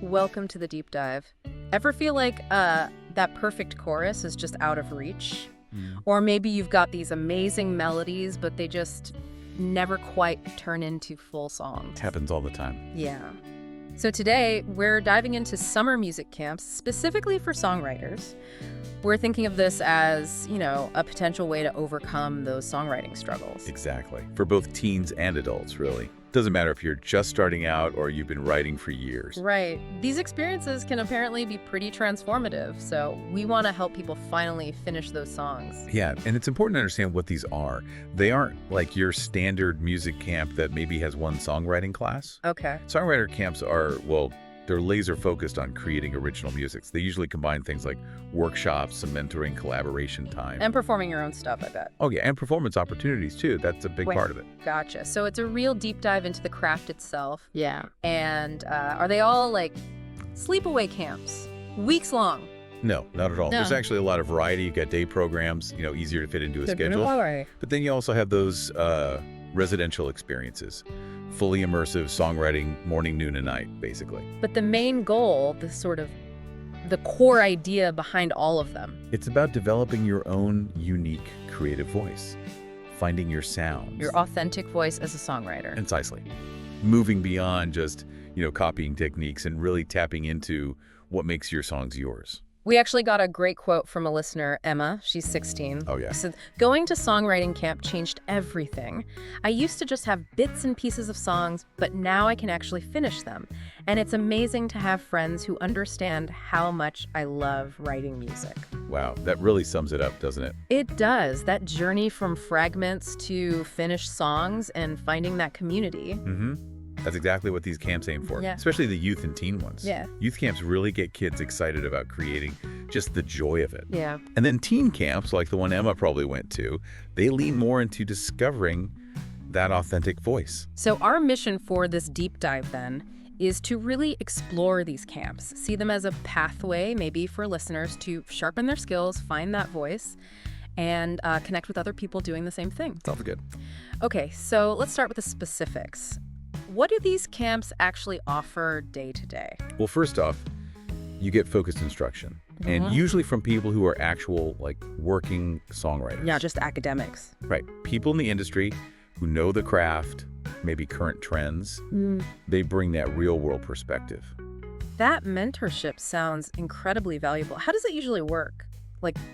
Welcome to the deep dive. Ever feel like that perfect chorus is just out of reach? Or maybe you've got these amazing melodies, but they just never quite turn into full songs. Happens all the time. Yeah. So today, we're diving into summer music camps, specifically for songwriters. We're thinking of this as, a potential way to overcome those songwriting struggles. Exactly. For both teens and adults, really. Doesn't matter if you're just starting out or you've been writing for years. Right. These experiences can apparently be pretty transformative, so we want to help people finally finish those songs. Yeah, and it's important to understand what these are. They aren't like your standard music camp that maybe has one songwriting class. Okay. Songwriter camps are, they're laser focused on creating original music. They usually combine things like workshops, some mentoring, collaboration time. And performing your own stuff, I bet. Oh yeah, and performance opportunities too. That's a big part of it. Gotcha. So it's a real deep dive into the craft itself. Yeah. And are they all like sleepaway camps? Weeks long? No, not at all. No. There's actually a lot of variety. You've got day programs, easier to fit into a schedule. But then you also have those residential experiences. Fully immersive songwriting, morning, noon, and night, basically. But the main goal, the core idea behind all of them. It's about developing your own unique creative voice, finding your sounds. Your authentic voice as a songwriter. Precisely. Moving beyond just, copying techniques and really tapping into what makes your songs yours. We actually got a great quote from a listener, Emma. She's 16. Oh, yeah. She said, "Going to songwriting camp changed everything. I used to just have bits and pieces of songs, but now I can actually finish them. And it's amazing to have friends who understand how much I love writing music." Wow, that really sums it up, doesn't it? It does. That journey from fragments to finished songs and finding that community. Mm-hmm. That's exactly what these camps aim for, Yeah. especially the youth and teen ones. Yeah. Youth camps really get kids excited about creating, just the joy of it. Yeah. And then teen camps, like the one Emma probably went to, they lean more into discovering that authentic voice. So our mission for this deep dive then is to really explore these camps, see them as a pathway maybe for listeners to sharpen their skills, find that voice, and connect with other people doing the same thing. Sounds good. Okay, so let's start with the specifics. What do these camps actually offer day to day? Well, first off, you get focused instruction, and usually from people who are actual, working songwriters. Yeah, just academics. Right. People in the industry who know the craft, maybe current trends. They bring that real-world perspective. That mentorship sounds incredibly valuable. How does it usually work,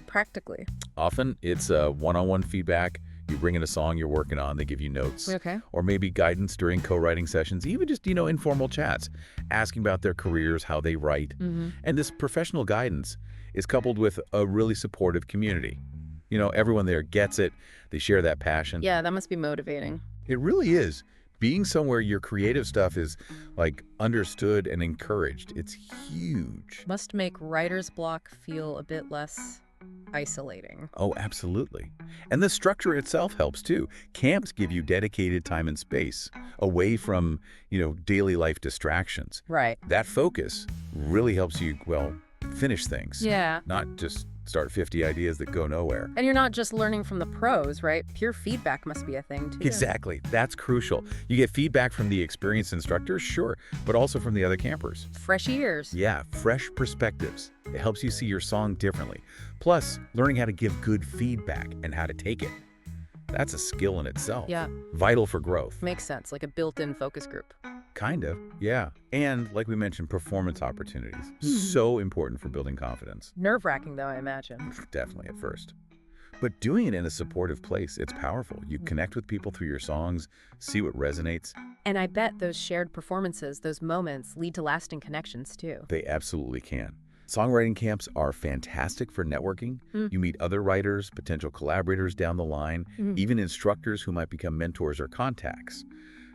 practically? Often, it's one-on-one feedback. You bring in a song you're working on, they give you notes. Okay. Or maybe guidance during co-writing sessions, even just, informal chats, asking about their careers, how they write. And this professional guidance is coupled with a really supportive community. Everyone there gets it. They share that passion. Yeah, that must be motivating. It really is. Being somewhere your creative stuff is, understood and encouraged. It's huge. Must make writer's block feel a bit less isolating. Oh, absolutely. And the structure itself helps too. Camps give you dedicated time and space away from, daily life distractions. Right. That focus really helps you, finish things. Yeah. Not just start 50 ideas that go nowhere. And you're not just learning from the pros, right? Peer feedback must be a thing too. Exactly. That's crucial. You get feedback from the experienced instructors, sure, but also from the other campers. Fresh ears. Yeah, fresh perspectives. It helps you see your song differently. Plus, learning how to give good feedback and how to take it. That's a skill in itself. Yeah. Vital for growth. Makes sense, like a built-in focus group. Kind of, yeah. And like we mentioned, performance opportunities. So important for building confidence. Nerve-wracking though, I imagine. Definitely at first. But doing it in a supportive place, it's powerful. You connect with people through your songs, see what resonates. And I bet those shared performances, those moments, lead to lasting connections too. They absolutely can. Songwriting camps are fantastic for networking. You meet other writers, potential collaborators down the line, even instructors who might become mentors or contacts.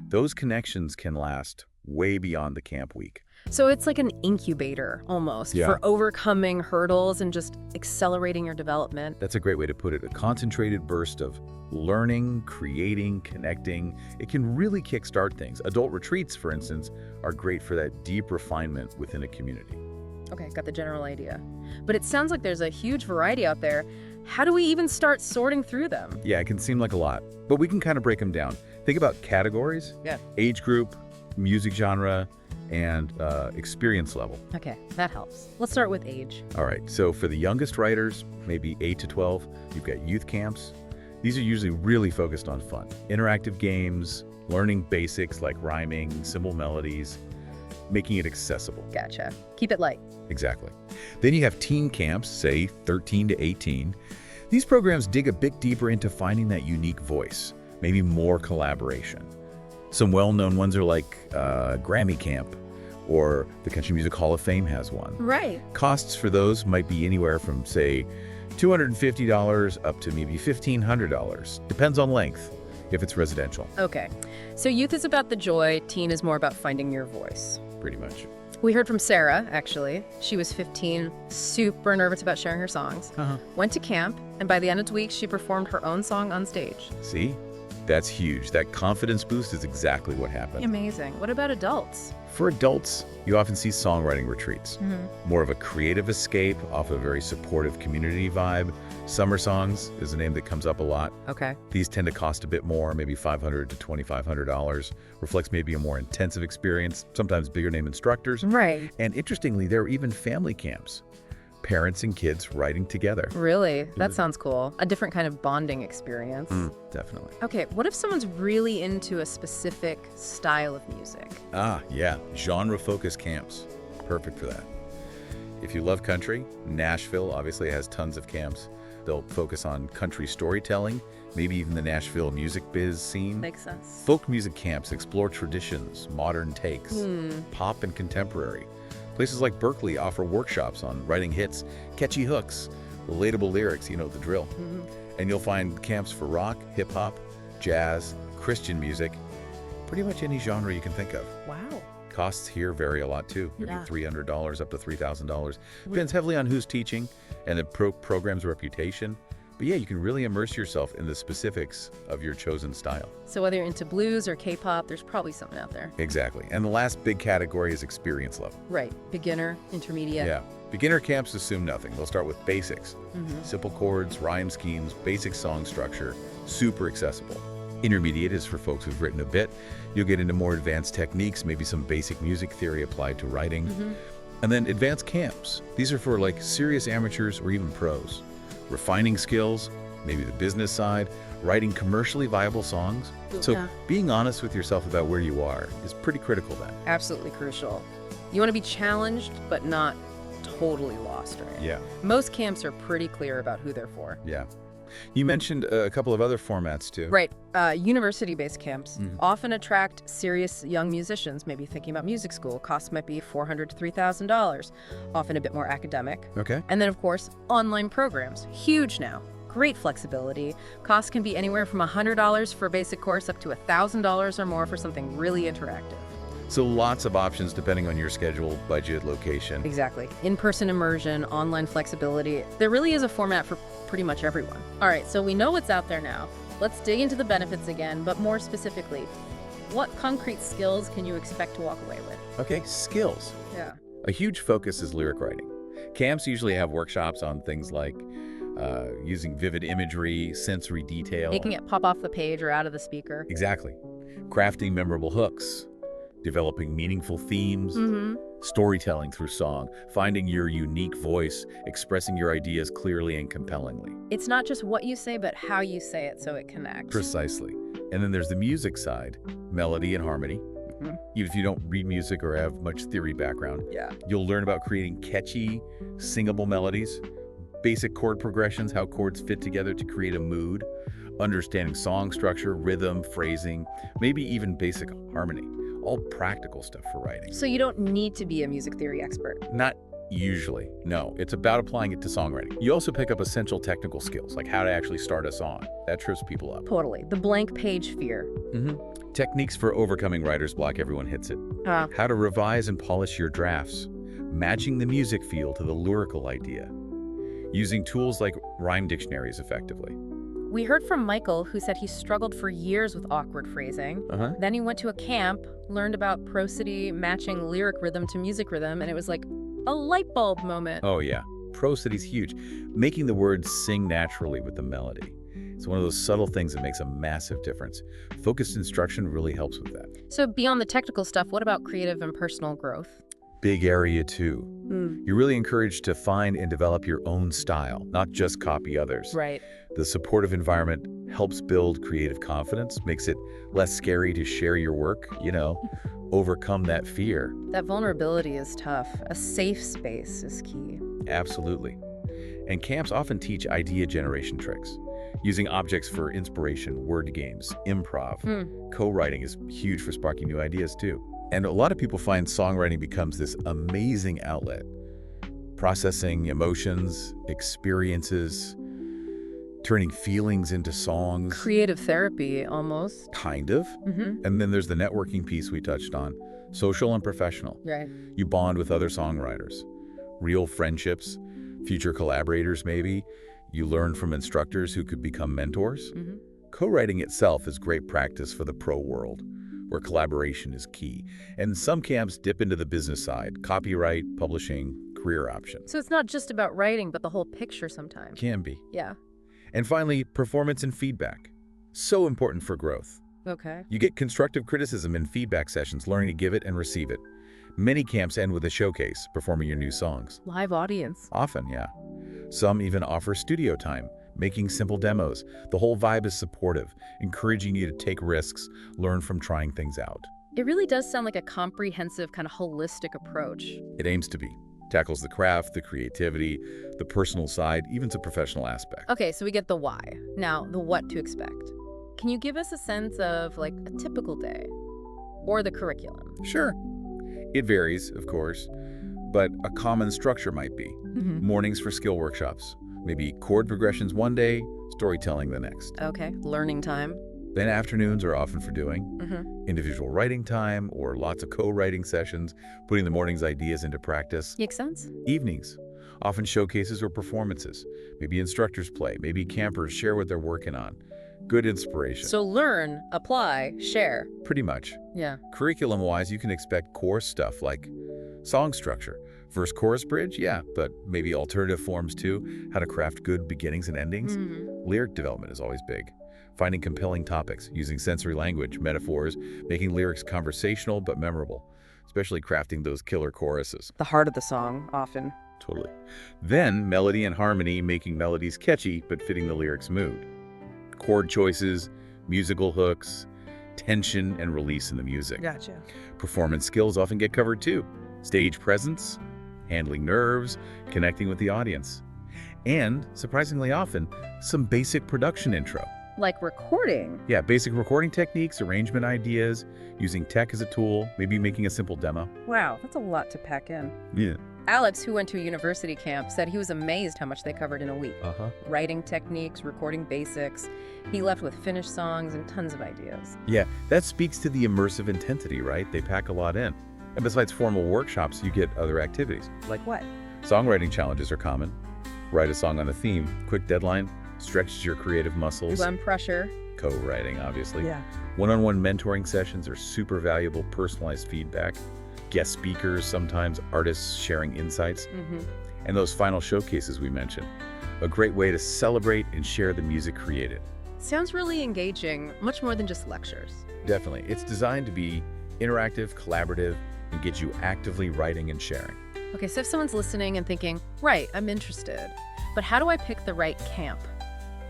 Those connections can last way beyond the camp week. So it's like an incubator almost for overcoming hurdles and just accelerating your development. That's a great way to put it. A concentrated burst of learning, creating, connecting. It can really kickstart things. Adult retreats, for instance, are great for that deep refinement within a community. Okay, got the general idea. But it sounds like there's a huge variety out there. How do we even start sorting through them? Yeah, it can seem like a lot, but we can kind of break them down. Think about categories, age group, music genre, and experience level. Okay, that helps. Let's start with age. All right, so for the youngest writers, maybe 8 to 12, you've got youth camps. These are usually really focused on fun. Interactive games, learning basics like rhyming, simple melodies, making it accessible. Gotcha. Keep it light. Exactly. Then you have teen camps, say 13 to 18. These programs dig a bit deeper into finding that unique voice, maybe more collaboration. Some well-known ones are like Grammy Camp, or the Country Music Hall of Fame has one. Right. Costs for those might be anywhere from, say, $250 up to maybe $1,500. Depends on length, if it's residential. Okay. So youth is about the joy, teen is more about finding your voice. Pretty much. We heard from Sarah, actually. She was 15, super nervous about sharing her songs. Went to camp, and by the end of the week, she performed her own song on stage. See? That's huge. That confidence boost is exactly what happened. Amazing. What about adults? For adults, you often see songwriting retreats. More of a creative escape off a very supportive community vibe. Summer songs is a name that comes up a lot. Okay. These tend to cost a bit more, maybe $500 to $2,500. Reflects maybe a more intensive experience, sometimes bigger name instructors. Right. And interestingly, there are even family camps. Parents and kids writing together. Really? That sounds cool. A different kind of bonding experience. Definitely. Okay, what if someone's really into a specific style of music? Yeah. Genre-focused camps. Perfect for that. If you love country, Nashville obviously has tons of camps. They'll focus on country storytelling, maybe even the Nashville music biz scene. Makes sense. Folk music camps explore traditions, modern takes, pop and contemporary. Places like Berkeley offer workshops on writing hits, catchy hooks, relatable lyrics, you know the drill. And you'll find camps for rock, hip-hop, jazz, Christian music, pretty much any genre you can think of. Wow. Costs here vary a lot too, maybe Yeah. $300 up to $3,000. Depends heavily on who's teaching and the program's reputation. But yeah, you can really immerse yourself in the specifics of your chosen style. So whether you're into blues or K-pop, there's probably something out there. Exactly. And the last big category is experience level. Right. Beginner, intermediate. Yeah. Beginner camps assume nothing. They'll start with basics. Simple chords, rhyme schemes, basic song structure, super accessible. Intermediate is for folks who've written a bit. You'll get into more advanced techniques, maybe some basic music theory applied to writing. And then advanced camps. These are for like serious amateurs or even pros. Refining skills, maybe the business side, writing commercially viable songs. So Yeah. being honest with yourself about where you are is pretty critical then. Absolutely crucial. You want to be challenged, but not totally lost, right? Yeah. Most camps are pretty clear about who they're for. Yeah. You mentioned a couple of other formats too. Right. University-based camps often attract serious young musicians, maybe thinking about music school. Costs might be $400 to $3,000, often a bit more academic. Okay. And then, of course, online programs. Huge now. Great flexibility. Costs can be anywhere from $100 for a basic course up to $1,000 or more for something really interactive. So lots of options depending on your schedule, budget, location. Exactly. In-person immersion, online flexibility. There really is a format for pretty much everyone. All right, so we know what's out there now. Let's dig into the benefits again, but more specifically, what concrete skills can you expect to walk away with? Okay, skills. Yeah. A huge focus is lyric writing. Camps usually have workshops on things like using vivid imagery, sensory detail. Making it pop off the page or out of the speaker. Exactly. Crafting memorable hooks, developing meaningful themes, storytelling through song, finding your unique voice, expressing your ideas clearly and compellingly. It's not just what you say, but how you say it so it connects. Precisely. And then there's the music side, melody and harmony. Even if you don't read music or have much theory background, you'll learn about creating catchy, singable melodies, basic chord progressions, how chords fit together to create a mood, understanding song structure, rhythm, phrasing, maybe even basic harmony. All practical stuff for writing. So you don't need to be a music theory expert. Not usually, no. It's about applying it to songwriting. You also pick up essential technical skills, like how to actually start a song. That trips people up. Totally. The blank page fear. Techniques for overcoming writer's block, everyone hits it. How to revise and polish your drafts. Matching the music feel to the lyrical idea. Using tools like rhyme dictionaries effectively. We heard from Michael, who said he struggled for years with awkward phrasing. Then he went to a camp, learned about prosody, matching lyric rhythm to music rhythm, and it was like a light bulb moment. Oh yeah, prosody's huge. Making the words sing naturally with the melody. It's one of those subtle things that makes a massive difference. Focused instruction really helps with that. So beyond the technical stuff, what about creative and personal growth? Big area too. You're really encouraged to find and develop your own style, not just copy others. Right. The supportive environment helps build creative confidence, makes it less scary to share your work, overcome that fear. That vulnerability is tough. A safe space is key. Absolutely. And camps often teach idea generation tricks, using objects for inspiration, word games, improv. Co-writing is huge for sparking new ideas too. And a lot of people find songwriting becomes this amazing outlet, processing emotions, experiences, turning feelings into songs. Creative therapy, almost. Kind of. And then there's the networking piece we touched on, social and professional. Right. You bond with other songwriters, real friendships, future collaborators maybe. You learn from instructors who could become mentors. Co-writing itself is great practice for the pro world, where collaboration is key. And some camps dip into the business side, copyright, publishing, career options. So it's not just about writing, but the whole picture sometimes. Can be. Yeah. And finally, performance and feedback. So important for growth. Okay. You get constructive criticism in feedback sessions, learning to give it and receive it. Many camps end with a showcase, performing your new songs. Live audience. Often, yeah. Some even offer studio time, making simple demos. The whole vibe is supportive, encouraging you to take risks, learn from trying things out. It really does sound like a comprehensive, kind of holistic approach. It aims to be. Tackles the craft, the creativity, the personal side, even to professional aspect. Okay, so we get the why. Now, the what to expect. Can you give us a sense of, like, a typical day? Or the curriculum? Sure. It varies, of course, but a common structure might be. Mornings for skill workshops. Maybe chord progressions one day, storytelling the next. Okay, learning time. Then afternoons are often for doing individual writing time or lots of co-writing sessions, putting the morning's ideas into practice. Makes sense. Evenings, often showcases or performances. Maybe instructors play, maybe campers share what they're working on. Good inspiration. So learn, apply, share. Pretty much. Yeah. Curriculum-wise, you can expect core stuff like song structure. Verse chorus bridge, yeah, but maybe alternative forms too. How to craft good beginnings and endings. Lyric development is always big. Finding compelling topics, using sensory language, metaphors, making lyrics conversational but memorable, especially crafting those killer choruses. The heart of the song, often. Totally. Then melody and harmony, making melodies catchy but fitting the lyric's mood. Chord choices, musical hooks, tension and release in the music. Gotcha. Performance skills often get covered too. Stage presence, handling nerves, connecting with the audience. And, surprisingly often, some basic production intro. Like recording. Yeah, basic recording techniques, arrangement ideas, using tech as a tool, maybe making a simple demo. Wow, that's a lot to pack in. Yeah. Alex, who went to a university camp, said he was amazed how much they covered in a week. Writing techniques, recording basics. He left with finished songs and tons of ideas. Yeah, that speaks to the immersive intensity, right? They pack a lot in. And besides formal workshops, you get other activities. Like what? Songwriting challenges are common. Write a song on a theme, quick deadline, stretches your creative muscles. Less pressure. Co-writing, obviously. Yeah. One-on-one mentoring sessions are super valuable, personalized feedback. Guest speakers, sometimes artists sharing insights. And those final showcases we mentioned. A great way to celebrate and share the music created. Sounds really engaging, much more than just lectures. Definitely. It's designed to be interactive, collaborative, and get you actively writing and sharing. Okay, so if someone's listening and thinking, right, I'm interested, but how do I pick the right camp?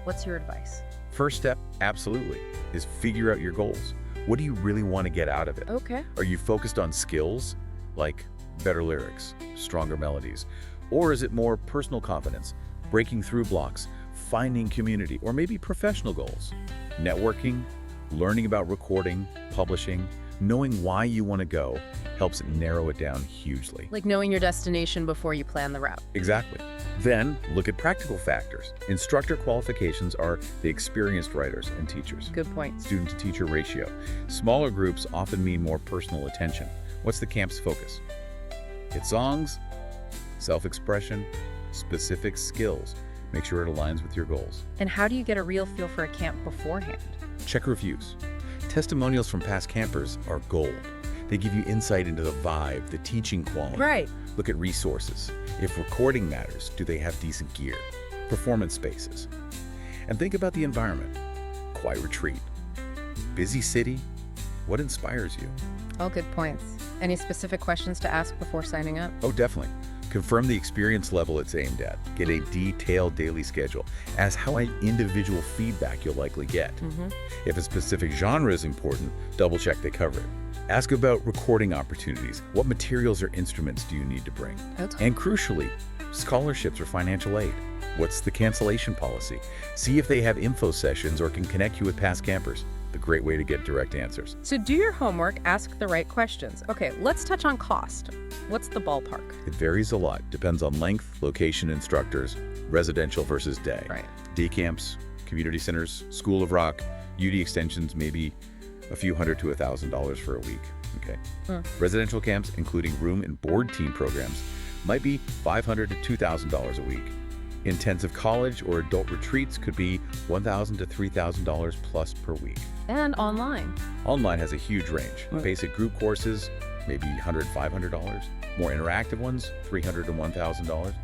What's your advice? First step, absolutely, is figure out your goals. What do you really want to get out of it? Okay. Are you focused on skills, like better lyrics, stronger melodies? Or is it more personal confidence, breaking through blocks, finding community, or maybe professional goals? Networking, learning about recording, publishing, knowing why you want to go helps narrow it down hugely. Like knowing your destination before you plan the route. Exactly. Then look at practical factors. Instructor qualifications are the experienced writers and teachers. Good point. Student-to-teacher ratio. Smaller groups often mean more personal attention. What's the camp's focus? Hit songs, self-expression, specific skills. Make sure it aligns with your goals. And how do you get a real feel for a camp beforehand? Check reviews. Testimonials from past campers are gold. They give you insight into the vibe, the teaching quality. Right. Look at resources. If recording matters, do they have decent gear? Performance spaces. And think about the environment. Quiet retreat. Busy city. What inspires you? All good points. Any specific questions to ask before signing up? Oh, definitely. Confirm the experience level it's aimed at. Get a detailed daily schedule. Ask how much individual feedback you'll likely get. If a specific genre is important, double-check they cover it. Ask about recording opportunities. What materials or instruments do you need to bring? Okay. And crucially, scholarships or financial aid. What's the cancellation policy? See if they have info sessions or can connect you with past campers. The great way to get direct answers. So do your homework, ask the right questions. Okay, let's touch on cost. What's the ballpark? It varies a lot. Depends on length, location, instructors, residential versus day. Right. Day camps, community centers, School of Rock, UD extensions, maybe a few $100 to $1,000 for a week. Okay. Residential camps, including room and board team programs, might be $500 to $2,000 a week. Intensive college or adult retreats could be $1,000 to $3,000 plus per week. And online. Online has a huge range. Basic group courses, maybe $100, $500. More interactive ones, $300 to $1,000.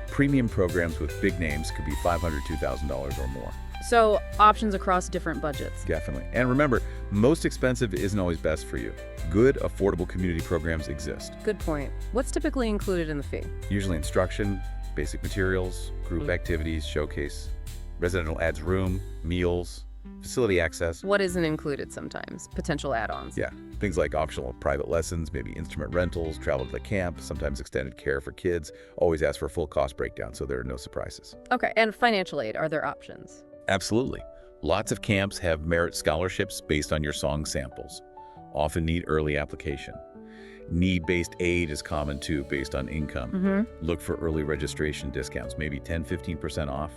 Premium programs with big names could be $500, $2,000 or more. So options across different budgets. Definitely. And remember, most expensive isn't always best for you. Good, affordable community programs exist. Good point. What's typically included in the fee? Usually instruction, basic materials, group activities, showcase. Residential adds room, meals, facility access. What isn't included sometimes? Potential add-ons. Yeah, things like optional private lessons, maybe instrument rentals, travel to the camp, sometimes extended care for kids. Always ask for a full cost breakdown so there are no surprises. Okay, and financial aid, are there options? Absolutely. Lots of camps have merit scholarships based on your song samples. Often need early application. Need-based aid is common too, based on income. Look for early registration discounts, maybe 10–15% off.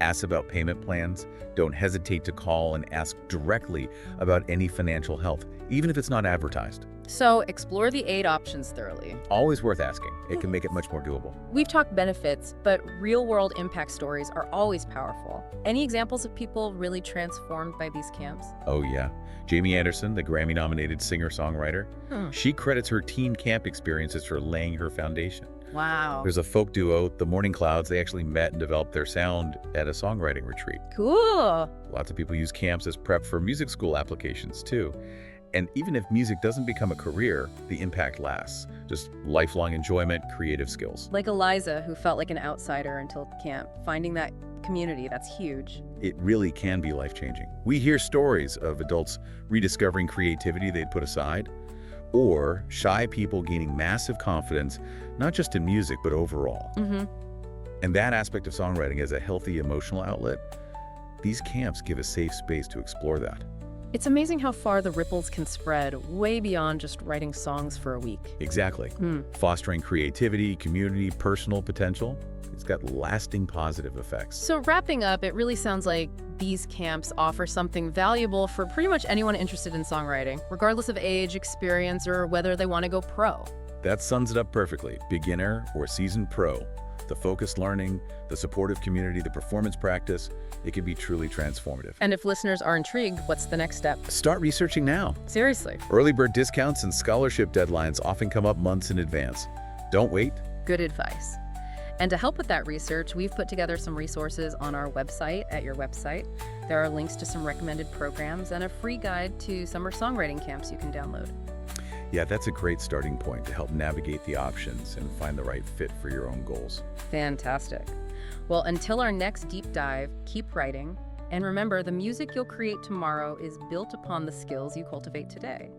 Ask about payment plans. Don't hesitate to call and ask directly about any financial help, even if it's not advertised. So explore the aid options thoroughly. Always worth asking. It can make it much more doable. We've talked benefits, but real-world impact stories are always powerful. Any examples of people really transformed by these camps? Oh yeah. Jamie Anderson, the Grammy-nominated singer-songwriter, she credits her teen camp experiences for laying her foundation. Wow. There's a folk duo, the Morning Clouds. They actually met and developed their sound at a songwriting retreat. Cool. Lots of people use camps as prep for music school applications too. And even if music doesn't become a career, the impact lasts. Just lifelong enjoyment, creative skills. Like Eliza, who felt like an outsider until camp. Finding that community, that's huge. It really can be life-changing. We hear stories of adults rediscovering creativity they'd put aside, or shy people gaining massive confidence, not just in music, but overall. And that aspect of songwriting as a healthy emotional outlet, these camps give a safe space to explore that. It's amazing how far the ripples can spread, way beyond just writing songs for a week. Exactly. Fostering creativity, community, personal potential, it's got lasting positive effects. So wrapping up, it really sounds like these camps offer something valuable for pretty much anyone interested in songwriting, regardless of age, experience, or whether they want to go pro. That sums it up perfectly. Beginner or seasoned pro. The focused learning, the supportive community, the performance practice, it can be truly transformative. And if listeners are intrigued, what's the next step? Start researching now. Seriously. Early bird discounts and scholarship deadlines often come up months in advance. Don't wait. Good advice. And to help with that research, we've put together some resources on our website, at your website. There are links to some recommended programs and a free guide to summer songwriting camps you can download. Yeah, that's a great starting point to help navigate the options and find the right fit for your own goals. Fantastic. Well, until our next deep dive, keep writing. And remember, the music you'll create tomorrow is built upon the skills you cultivate today.